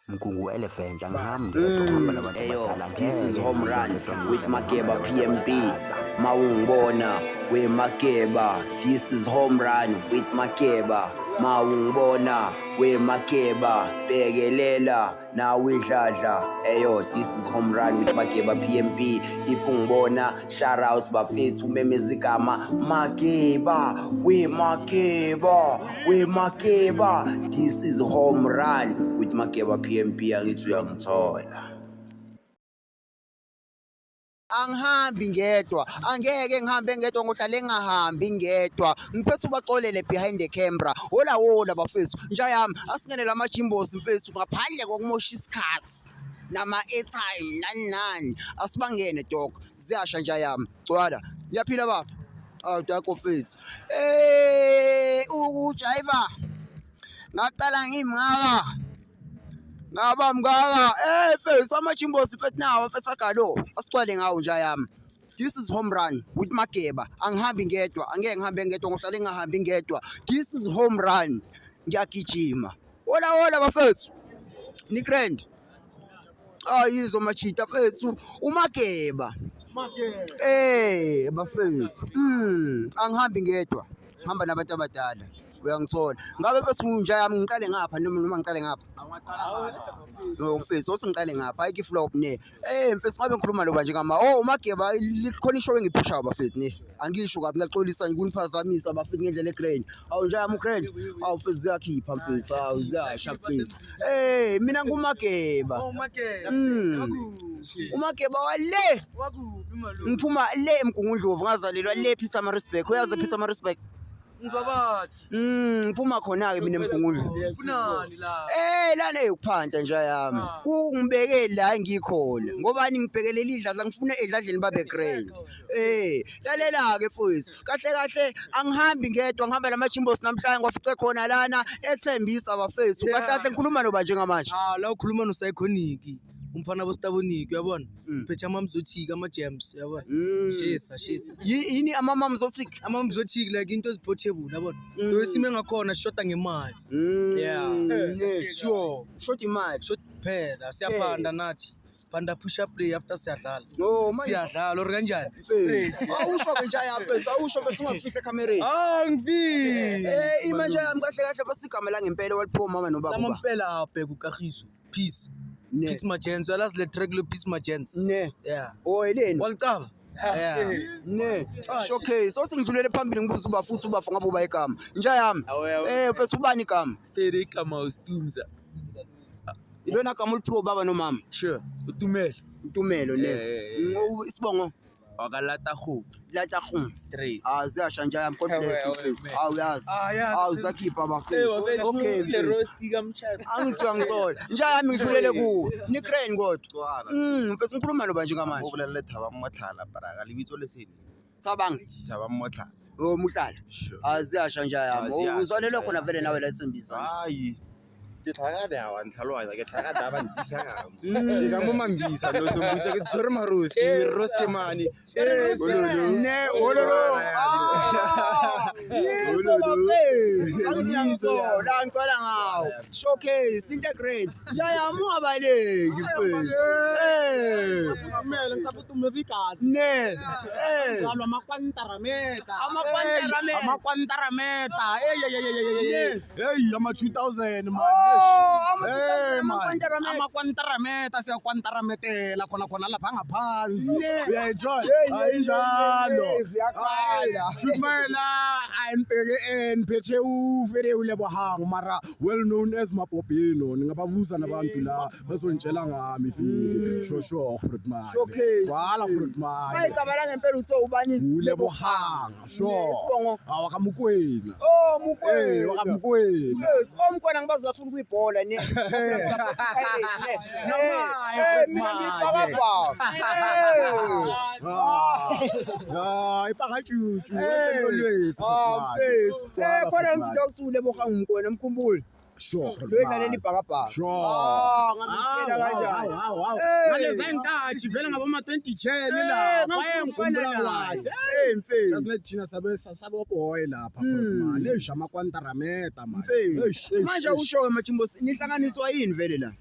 Mkungu elephant angihambi ngedwa ngihamba nabantu abadala This is ngeke home run ngidwa with Makeba PMB. Mawungibona we Makeba. This is home run with Makeba. Mawungibona we Makeba. Bekelela nawidladla. This is home run with Makeba PMB. If ungibona shout outs bafethu umemeza igama Makeba we Makeba we Makeba. This is home run with Makeba PMB. Angithi uyangithola. Angihambi ngedwa, angeke ngihambe ngedwa ngohlale ngingahambi ngedwa. Ngiphethe ubaxolele behind the camera. Hola bafethu. Nja yami asingene lama Jimbos mfethu ngaphandle kokumosha isikhathi. Nama airtime nani. Asibangene dog. Ziyasha nja yami. Gcwala. Liyaphila baba. Awu dako mfethu. Ukujiva. Ngaqala ngimngaka. Ngaba mngaka mfethu ama-Jimbos mfethu nawo mfethu agalo asigcwale ngawo nja yami. This is home run with Makeba. Angihambi ngedwa, angeke ngihambe ngedwa ngohlale ngingahambi ngedwa. This is home run. Ngiyagijima. Hola bafethu. Ni grand. Yizo machita mfethu uMakeba. Bafethu. Angihambi ngedwa. Ngihamba nabantu abadala. Uyangithola. Ngabe mfethu nja yami ngiqale ngapha noma ngiqale ngapha? No mfethu othi ngiqale ngapha ayike flop ne. Mfethu ngabe ngikhuluma lo manje ngama uMakeba likhona ishow engiphushayo bafethu ne. Angisho kabi ngiyaxolisa kuniphazamisa bafethu ngendlela egrand. Awu nje yami ugrand. Awu mfethu ziyakhipha mfethu. Awu ziyasha mfethu. Mina nguMakeba. Makeba. uMakeba wale. Wakuphi imali? Ngiphuma le eMgungundlovu ngazalelwa le Pietermaritzburg. Uyazi Pietermaritzburg? Ngizabathi. Ngiphuma khona ke mina eMgungundlovu. Ufunani la? Lana eyokuphantsa nje yami. Kungibeke la ngikhona. Ngobani ngibhekelela idladla ngifuna edladleni babe grand. Lalela ke mfowethu. Kahle angihambi ngedwa ngihamba nama-Jimbos namhlanje ngofice khona lana ethembisa bafethu. Kahle ngikhuluma noba njengamanje. La ukhuluma noPsychonic. Umfana boStabonic uyabona? Phethe amamzothika ama-gems uyabona? Shisa. Yini amamamzothik? Amamzothik like into eziphothable uyabona? Ndoyisime engakhona shoda ngemali. Yeah. Sure. Short imali. Short phela siyaphanda nathi. Phanda push up play after siyadlala. No manje siyadlala or kanjani? Awusho ke nje yaphethu awusho bese ungakufihle kamereni. Ngifile. Imanje yami kahle basigama la ngempela waliphiwa mama nobaba. Lama mpela abheka uKagiso. Peace. Peace Magents. Yalazi le track le Peace Magents. Ne. Yeah. Yeleni. Walicava? Yeah. Ne. Showcase. Singidlulele phambili ngibuza uba futhi ubafa ngabe uba igama. Nja yami. Mfethu ubani igama? Fere igama uStumza. Ilona gama uliphiwa baba nomama. Sure. Utumelo. Utumelo ne. Isibongo. Wakalata hope. Lata khum. Straight. Ziyasha nje yami God bless you mfethu. Uyazi. Zakhipha bafethu. Okay. Le roski kamchana. Angithi uyangithola. Nje yami ngidlulele kuwo. Ni grand kodwa. Mfethu ngikhuluma noba njengamanje. Ubulele Thaba Motlhala baraka libitso leseni. Cabanga. Thaba Motlhala. Muhlala. Ziyasha nje yami. Uzolele khona vele nawe la etsembisa. Hayi. Ke tlhaka dawa ntlhalwana ke tlhaka daba ntisa ngam. Ke ka mo mambisa lo sombisa ke tsore maroski roski mani. Ne ololo. La ngicela ngawo. Showcase into great. Njaya mungabaleki mfethu. Kumele ngisafuna umuzi igazi. Ne. Ngalwa amakwantarameta. Amakwantarameta. Hey ama 2000 man. Amakwantarameta siyakwantaраmetela khona lapha ngaphansi. Uyayijoy. Ayinjalo. Shutmayela niphethe uvere ulebohang mara well known as Mapopino. Ningababuza nabantu la bazongitshela ngami vile. Sure fruit man. Showcase. Wala fruit man. Bayigabala ngempela uthe ubani? Ulebohang. Sure. Awakamukwena. Mukwena. Wakamukwena. Omkwena ngibaza kakhulu kwibhola ne. Mina ipakachuchu. Khona mfutho uthule bohanga umkwena mkhumbule. sure. Lwedlalela ibhakabhaka. Sure. Ngamisela kanjani? Ngaleza inkathi vele ngabama-20 cheni lapha bayengikhumbula kahle. Mfethu. Sasilethe thina saboboy lapha man. Eish amakwantarameta man. Mfethu. Manje usho-ke Majimbo nihlanganiswa yini vele la?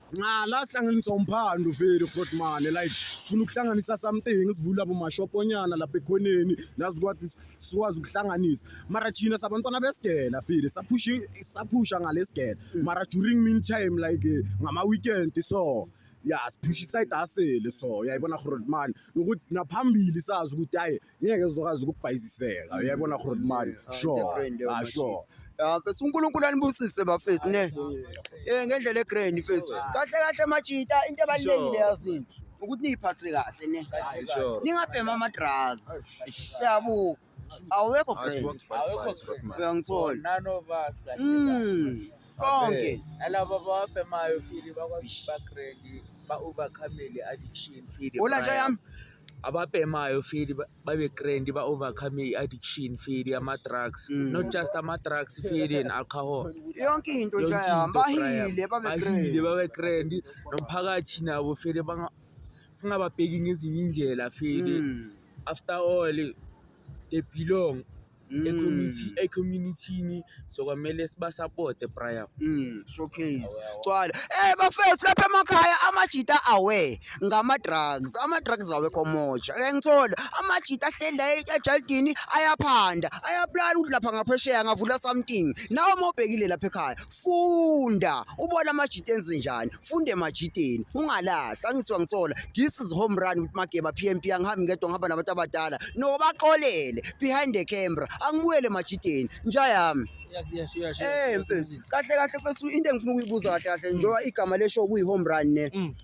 La sihlanganiswa umphando vele futhi man like sifuna ukuhlanganisa something sivula bomashoponyana lapha ekhoneni nazi kwathi sikwazi ukuhlanganisa mara thina sabantwana besigela file saphusha ngalesigela mara during meantime like ngama weekend so ya siphusha iside hustle so uyayibona gore man ukuthi naphambili sazi ukuthi hayi ngeke uzokwazi ukubhayisiseka uyayibona gore man sure Mfethu uNkulunkulu anibusise bafethu ne. Ngendlela egrand mfethu. Kahle majita into ebalekile yazini. Ukuthi niyiphathe kahle ne. Ningabhema ama drugs. Yabo. Awekho grand. Uyangithola. None of us kahle. Sonke. Alaba bawabhemayo fili bakwazi bagrandi ba-overcome le addiction fili. Ola nje yami. Ababhemayo fili babe grandi ba-overcome i-addiction fili ama-drugs. Not just ama-drugs fili and alcohol. Yonke into nje yami bahile babe grandi nomphakathi nabo fili singababheki ngezinye indlela fili. After all they belong e-community so kwamele sibasupport prior showcase twala bafethu lapha emakhaya amajita awe ngama-drugs awekho moja ngithola amajita ahleli ejaldini ayaphanda ayaplana ukuthi lapha ngaphesheya ngavula something nawe mawubhekile lapha ekhaya funda ubona amajita enze njani funde emajiteni ungalahla ngithiwa ngithola this is home run with Makeba PMP angihambi ngedwa ngihamba nabantu abadala nobaxolele behind the camera angibuyele majiteni njayami Yes. Mfethu kahle mfethu into engifuna ukuyibuza kahle njengoba igama lesho kuyi home run ne.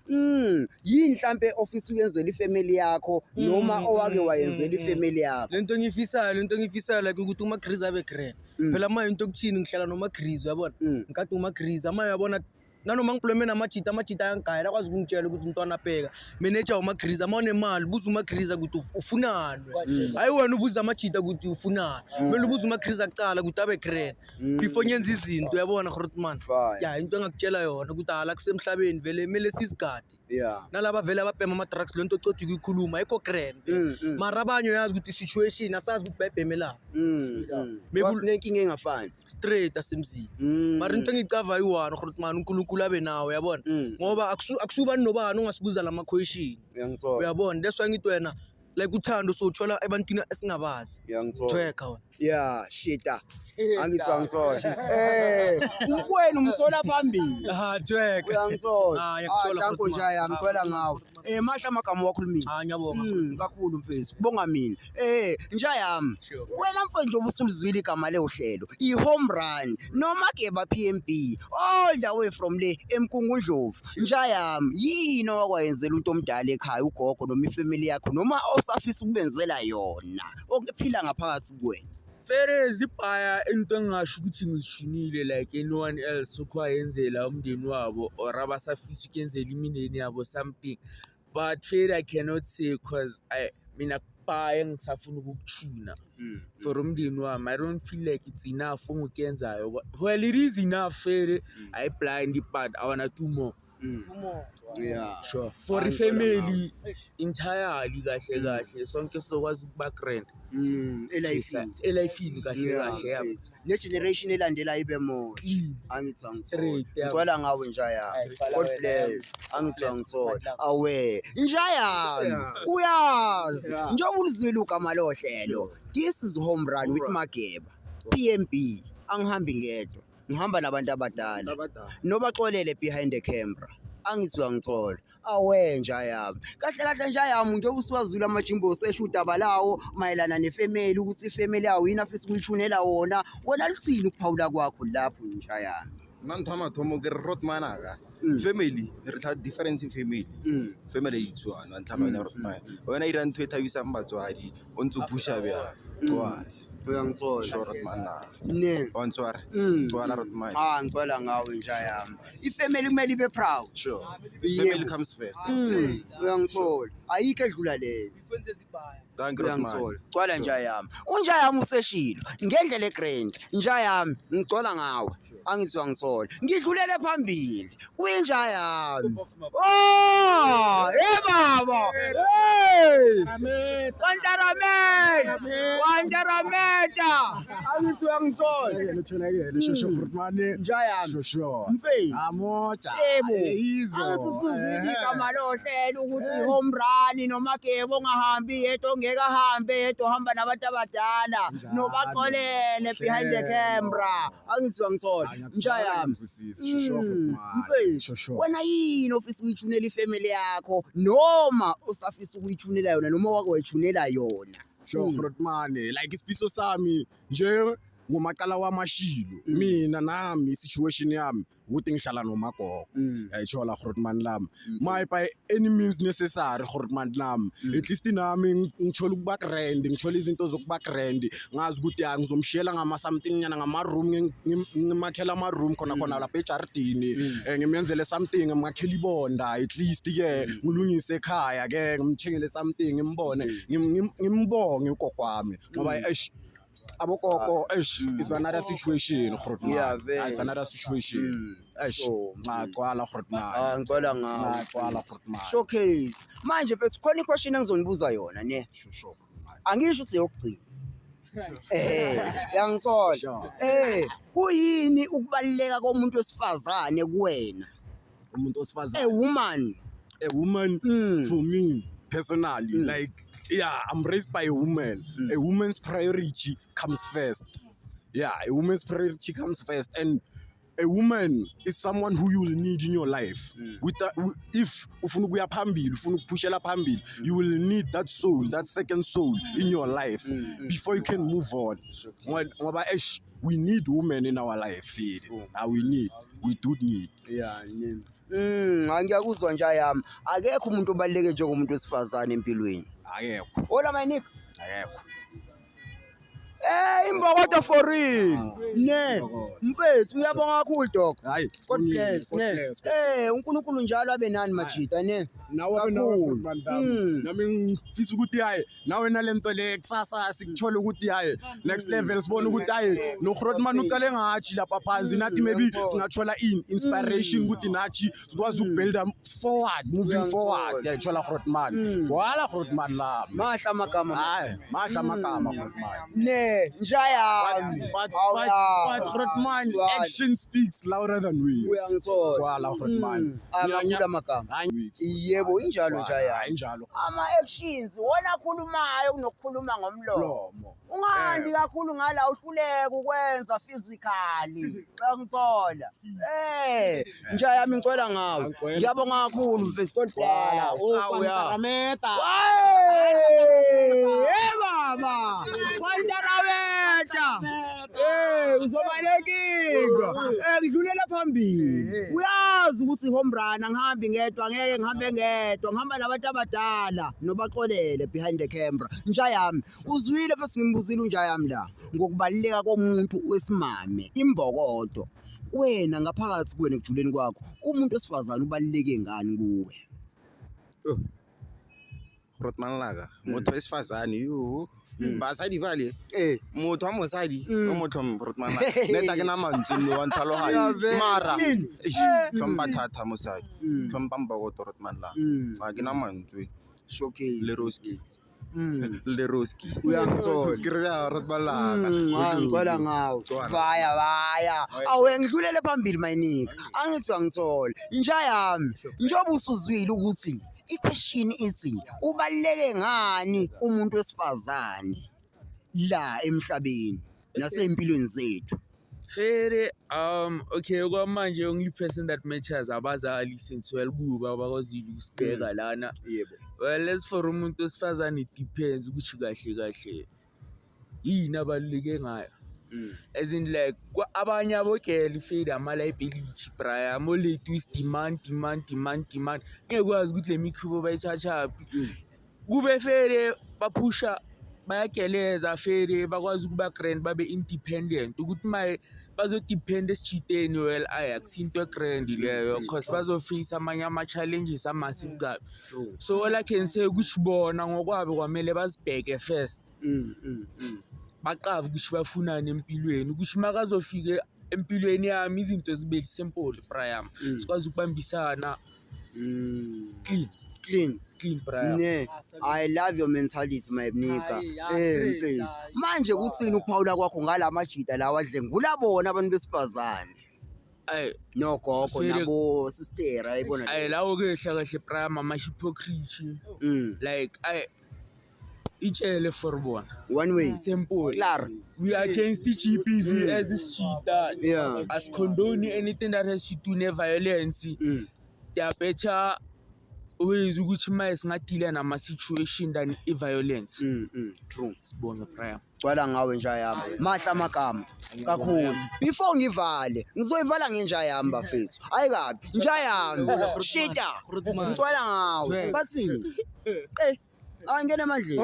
Yini mhlambe office uyenzela ifamily yakho noma owake wayenzela ifamily yakho. Lento ngiyifisayo like ukuthi uma Chris abe grand. Phela manje into okuthini ngihlala noma Chris uyabona. Ngikade uma Chris ama uyabona nanoma ngipuleme namajita ayangigaya akwazi ukungitshela ukuthi umntwana abheka manager uma Chris ama unemali buza uma Chris ukuthi ufunani hayi wena ubuza amajita ukuthi ufunani kumele ubuza uma Chris akucala ukuthi abe grand before nyenza izinto uyabona Grootman ya into engakutshela yona ukuthi hala kusemhlabeni vele kumele sisigade nalaba vele ababhema ama-drugs lento ocotha ukuyikhuluma ayikho grand mara abanye uyazi ukuthi situation asazi ukuthi bayibhemela nenkinga engafani straight asemzini mara into engicava yi-one Grootman uNkulunkulu abe nawe uyabona ngoba akusubani nobani ongasibuza lama question uyabona that's why ngithi wena like uthando sothola ebantwini esingabazi jweka wena shita angithola umfweni umthola phambili jweka uyangithola yakuthola danko njaya ngithola ngawe masha amagama wakhulumile ngiyabonga kakhulu mfethu kubonga mina njayami wena mfethu nje ubusulizwile igama le uhlelo i-home run noMakeba PMP all the way from le eMkungundlovu njayami yini owakwayenzela umuntu omdala ekhaya ugogo noma ifamily yakho noma osafisa ukubenzela yona okuphila ngaphakathi kuwena Fere zibhaya into engasho ukuthi ngizishunile like anyone else ukwayenzela umndeni wabo or abasafisa ukuyenzela imindeni yabo something but Fere I cannot say cause mina bhaya ngisafuna ukukuchuna for umndeni wami I don't feel like it's enough ngikuyenzayo well it is enough Fere I blind but I wanna do more sure for the family entirely kahle sonke sizokwazi ukuba grand elifini kahle yabo le generation elandela ibe more angithi ngithola ngawe njaya God bless angithi ngithola awe njaya uyazi njengoba ulizwile ugama lohlelo this is home run with Makeba PMP angihambi ngedwa ngihamba nabantu abadala nobaxolele behind the camera angithi ngithola awe njayami kahle njayami nje ubusiwazula amajimbo sesho udaba lawo mayelana nefamily ukuthi ifamily yawo yini afisa ukuyishunela wona lithini ukuphawula kwakho lapho njayami Nantama thomo ke Grootman aka family re tla difference family itswana ntlhabana Grootman wena ira ntwe thabisa mbatswadi o ntse pusha bya twala uyangithola Grootman ne ontswara twala Grootman ngicela ngawe njayami ifamily kumele ibe proud sure family comes first uyangithola ayikho edlula leyo ifenze zibhaya thank you uyangithola cwala njayami unjayami useshilo ngendlela egrand njayami ngicela ngawe angithi uyangithola ngidlulele phambili kwinja yami oh baba Wantarameta angithi uyangithola Tholakele shosho Fruitman nja yami shosho mfethu amoja angithi usuzwile igama lohlelo ukuthi home run noma gebo ongahambi yedwa ongeke ahambe yedwa ohamba nabantu abadala nobaxolele behind the camera angithi uyangithola nja yami mfethu wena yini ofisa ukuyithunela ifamily yakho noma usafisa ukuyithunela yona noma wake wayithunela yona Sure Fruitman like isifiso sami nje ngomaqala wamashilo mina nami situation yami ukuthi ngihlala nomagogo yayithola Fruitman lami my by any means necessary Fruitman lami at least nami ngithola ukuba grand ngithola izinto zokuba grand ngazi ukuthi ngizomshiyela ngama something nyana ngama room ngimakhela ama room khona lapha ejardini ngimenzele something ngimakhela ibonda at least ke ngilungise ekhaya ke ngimthengele something ngimbone ngimbonge ugogo wami ngoba abokoko is another situation Grootman it's another situation ngaqala Grootman ngicela ngawo ngaqala Grootman showcase manje mfethu khona iquestion engizonibuza yona ne shosho angisho ukuthi yokugcina yangithola kuyini ukubaleka komuntu wesifazane kuwena umuntu osifazane a woman for me personally like yeah, I'm raised by a woman. A woman's priority comes first. Yeah, a woman's priority comes first. And a woman is someone who you will need in your life. With that, if ufuna ukuya phambili, ufuna ukupushela phambili, you will need that soul, that second soul in your life before you can move on. Ngoba we need women in our life. We do need. Yeah, ngiyakuzwa nje yami. Akekho umuntu obaleke njengomuntu wesifazane empilweni. Akekho. Hola my nigga. Akekho. Imbokodo for real. Ne. Mfethu ngiyabonga kakhulu dog. Hayi, God bless. Ne. uNkulunkulu njalo abe nani majida ne. Nawe Fruitman nami ngifisa ukuthi hayi nawe nalento le kusasa sikuthola ukuthi hayi next level sibona ukuthi hayi no Fruitman uqale ngathi lapha phansi nathi maybe singathola inspiration ukuthi nathi sikwazi ukubuild forward moving forward yathola Fruitman wala Fruitman la mahla amagama hayi mahla amagama Fruitman ne njaya but Fruitman action speaks louder than words uyangithola wala Fruitman ngiyangula amagama yebo injalo njaya injalo ama actions wona khulumayo kunokukhuluma ngomlomo ungandi kakhulu ngala uhluleka ukwenza physically ngangithola njaya yami ngicela ngawe ngiyabonga kakhulu mfethu kodwa Wantarameta baba Wantarameta uzobalekika ngidlulela phambili uyazi ukuthi home run angihambi ngedwa ngeke ngihambe ngedwa ngihamba nabantu abadala nobaxolele behind the camera nja yami uzwile bese ngimbuzile unja yami la ngokubaleka komuntu wesimame imbokodo wena ngaphakathi kuwena ekujuleni kwakho umuntu wesifazane ubaleke ngani kuwe Fruitman laka motho wesifazane basadi bale motho wa mosadi o motho Fruitman neta ke na mantswe le wa ntlhaloganyo mara tlhompha thata mosadi tlhompha mbokodo Fruitman la ga ke na mantswe showcase le roski uyangithola ke re ya Fruitman la ngicela ngawo baya awengidlulele phambili mayinika angithi uyangithola inja yami njengoba usuzwile ukuthi iquestion ithi ubaleke ngani umuntu wesifazane la emhlabeni nasempilweni zethu Fere okay kwamanje only person that matters abazali since kuba bakwazile ukusibheka lana yebo well as for umuntu wesifazane it depends ukuthi kahle yini abaluleke ngayo as in like abanye abogela ifade ama liability braya mo late with demand ngekwazi ukuthi lemikhubo bayithatha kube fere baphusha bayageleza fere bakwazi ukuba grand babe independent ukuthi maye bazodepend esijiteni well akusinto grand leyo because bazoface amanye ama challenges amassive kabi so all I can say ukuthi bona ngokwabe kwamele bazibheke first baqhawe ukuthi bafunani empilweni ukuthi makazofike empilweni yami izinto zibe simple Brian sikwazi ukubambisana clean Brian. Ne, I love your mentality my nika. Mfethu. Manje kuthini ukuphawula kwakho ngalamajita lawa adlengula bona abantu besifazane? No gogo nabo sister ayibona. Lawo ke kahle Brian ama hypocrisy. Like itshele for bona. One way. Simple. Claro. We are against the GBV as this cheater. Yeah. As condone anything that has to do with violence. They are better ways ukuthi manje singadila nama situation than violence. True. Sibonge Brian. Gcwala ngawe nja yami. Mahla amagama kakhulu. Before ngivale, ngizoyivala ngenja yami bafethu. Hayi kabi, nja yami. Shita. Ngicwala ngawe. Bathini? Angena emandleni.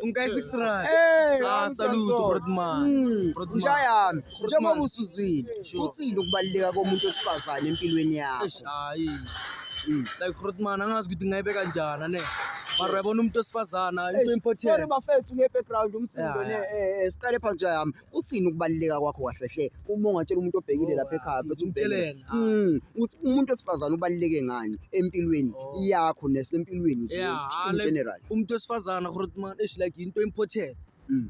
Ungayi 6 rand. Salute Grootman. Nja yami. Njengoba usuzwile, uthini ukubaluleka komuntu wesifazane empilweni yakho? Hayi. Like Grootman angazi ukuthi ngayibeka kanjani ne. Mara yabona umuntu wesifazana into important. Sorry bafethu nge-background umsindo ne siqale phansi nja yami. Uthini ukubaluleka kwakho kahle hle? Uma ungatshela umuntu obhekile lapha ekhaya bese umtshelene. Uthi umuntu wesifazane ubaluleke ngani empilweni yakho nesempilweni nje in general? Umuntu wesifazana Grootman like into important.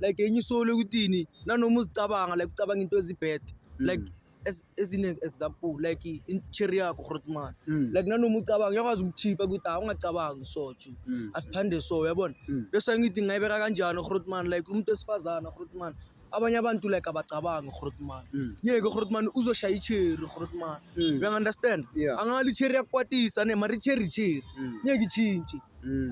Like enye isolo ukuthini nanoma uzicabanga like ucabanga into ezibad like as in example like in cherry yakho Grootman like nanoma ucabanga uyakwazi ukuthipa ukuthi ungacabanga sojo asiphande so uyabona bese ngithi ngayibeka kanjani Grootman like umuntu esifazana Grootman abanye abantu like abacabanga Grootman ngeke Grootman uzoshaya icherry Grootman you understand angali cherry yakwatisa ne mari cherry ngeke ichinji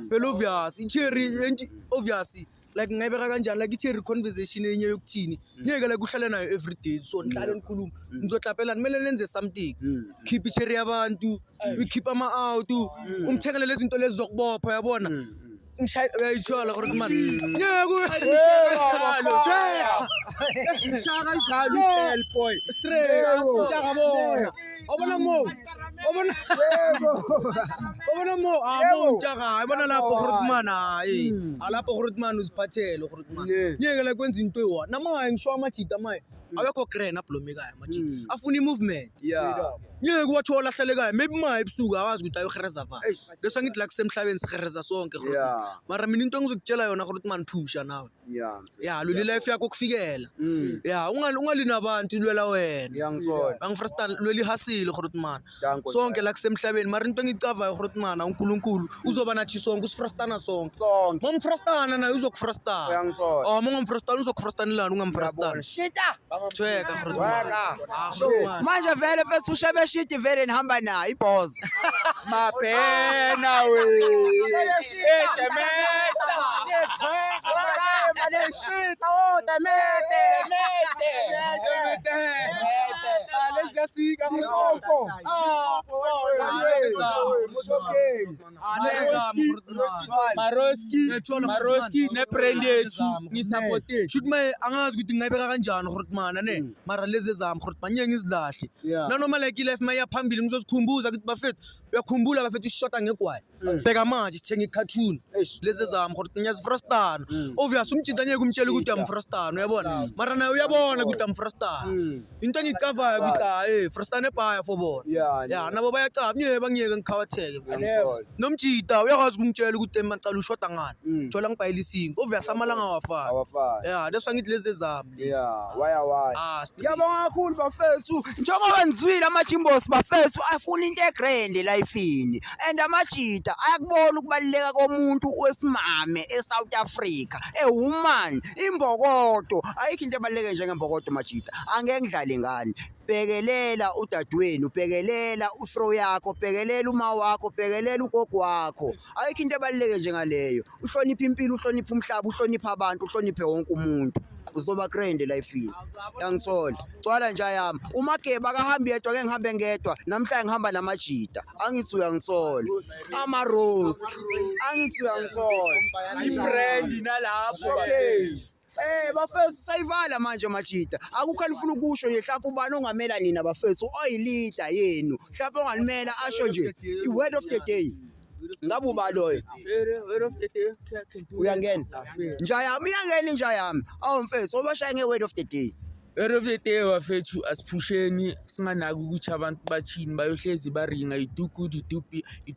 phela obvious icherry obvious like ngayibeka kanjani like icherry conversation enye yokuthini ngeke like uhlale nayo every day so nihlale nikhuluma nizohlaphelana kumele nenze something keep icherry yabantu we keep ama out umthengele lezi zinto lezi zokubopha yabona uyayithola kodwa manje ngeke shaka njalo boy straight asitshaka bona obona mo ntshaka ayibona lapho Grootman hayi alapho Grootman uziphathele Grootman ngeke la kwenza into eyi nama ngisho amajita maye awekho grand ablomekayo amajita afuna imovement ngeke wathola ahlelekayo maybe maye ebusuku awazi ukuthi ayohereza va leso ngithi la kusemhlabeni sihereza sonke Grootman mara mina into engizokutshela yona Grootman phusha nawe lo life yakho kufikela ungalina abantu lwela wena angifrustana lweli hasile Grootman sonke la kusemhlabeni mara into engicavayo Grootman uNkulunkulu uzoba nathi sonke usifrustana sonke momfrustana naye uzokufrustana mongamfrustana uzokufrustanelana ungamfrustana Shita thweka Grootman manje vele mfethu ushebe shiti vele nihamba nayo iboss mapena we Maroski neprendeki ni supported shoot my angazi ukuthi ngayibeka kanjani Grootman ne mara lezi zami Grootman ngeke ngizilahle nanoma like life maya phambili ngizozikhumbuza ukuthi bafethu uyakhumbula bafethu ishota ngegwayi bheka manje sithenga icartoon lezi zami Grootman yazifrustana obvious umjita ngeke umtshela ukuthi uyamfrustana uyabona mara naye uyabona ukuthi amfrustana into engicavayo ukuthi frustana ebhaya for boss nabo bayacaba ngeke ngikhawatheke nomjita uyakwazi ukumtshela ukuthi emacala ushota ngani thola ngibhayile isinko obvious amalanga awafana that's why ngithi lezi zami waya ngiyabonga kakhulu bafethu njengoba nizwile amajimbosi bafethu afuna into egrand elifini and amajita ayakubona ukubaluleka komuntu wesimame eSouth Africa woman imbokodo ayikho into ebaluleke njengembokodo majita angeke ngidlale ngani bhekelela udadewenu bhekelela ufro yakho bhekelela uma wakho bhekelela ugogo wakho ayikho into ebaluleke njengaleyo uhlonipha impilo uhlonipha umhlaba uhlonipha abantu uhloniphe wonke umuntu uzoba grand lifeini yangithola gcwala nje yami uMageba akahambi yedwa ke ngihambe ngedwa namhla ngihamba namajita angithi uyangithola ama rose angithi uyangithola ibrand nalapho bafethu sayivala manje majita akukho alifuna ukusho nje mhlawumbe ubani ongamela nina bafethu oyileader yenu mhlawumbe ongalimela asho nje i-word of the day ngabe ubaloyo word of the day uyangena njayami uyangena njayami awu mfethu obashaya nge-word of the day end of the day bafethu asiphusheni singanaki ukuthi abantu bathini bayohlezi baringa you do good you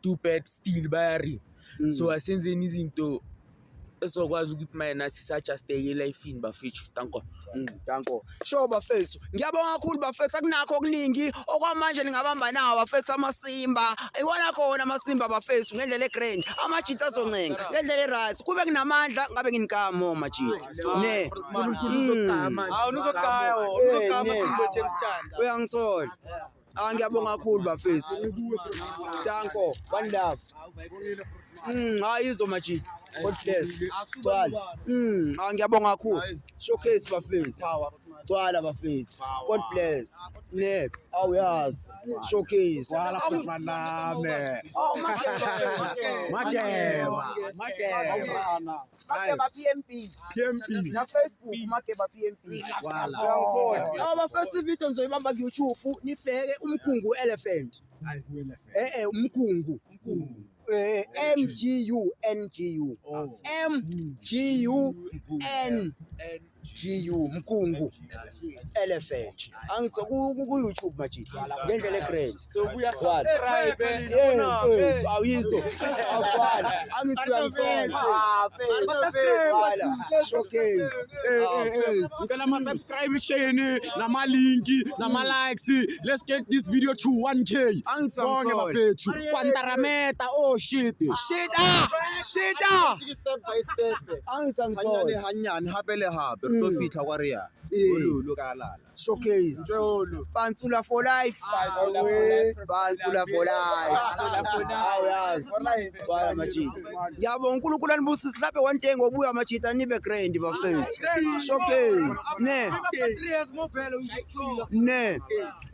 do bad still bayaringa so asenzeni izinto esokwazi ukuthi maye nathi sajusteke elifini bafethu danko sho bafethu ngiyabonga kakhulu bafethu akunakho okuningi okwamanje ningabamba nawo bafethu amasimba iwona khona amasimba bafethu ngendlela egrand amajita azoncenga ngendlela eright kube kunamandla ngabe nginikamo majita ne uzogaya amasimba ethemthanda uyangithola ngiyabonga kakhulu bafethu danko one love hayi izo majita God bless twala ngiyabonga kakhulu showcase bafethu twala bafethu God bless ne awuyazi showcase twala futhi maname Makeba PMP na Facebook Makeba PMP uyangithola abafethu video ngizoyibamba ku YouTube nibheke umkhungu elephant umkhungu MGU mkhungu elephant angitho ku YouTube majita ngendlela egrand so buya subscribe awizo afana angithi uyangithola showcase ngicela ama-subscription nama-linki nama-likes let's get this video to 1K bonke bafethu kwantarameta shit step by step angithi angithola hanyane hapele hape re tlo fitlha kwa re ya lolo ka lala showcase Pantsula for life Pantsula for life awuyazi baya majita ngiyabonga uNkulunkulu anibusise laphe one day ngobuya majita nibe grand bafethu showcase ne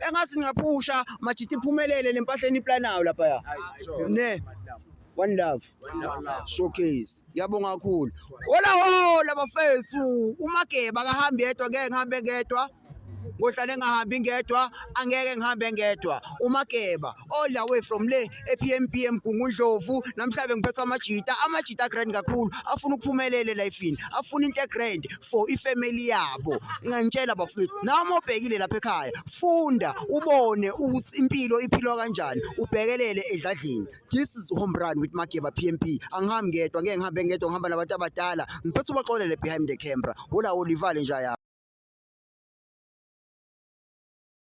engathi ningaphusha majita iphumelele lempahleni iplanayo lapha ya ne one love showcase ngiyabonga kakhulu hola bafethu uMakeba akahambi yedwa ngeke ngihambe ngedwa ngohlale ngahambi ngedwa angeke ngihambe ngedwa uMakeba all the way from le ePMPM Gungundlovu namhlanje ngiphethe amajita grand kakhulu afuna ukuphumelela lifeini afuna into grand for ifamily yabo ngiyantshela bafethu nami obhekile lapha ekhaya funda ubone ukuthi impilo iphilwa kanjani ubhekelele edladlini this is home run with Makeba PMP angihambi ngedwa ngeke ngihambe ngedwa ngihamba nabantu abadala ngiphethe ubaxolele behind the camera hola Olivale njaya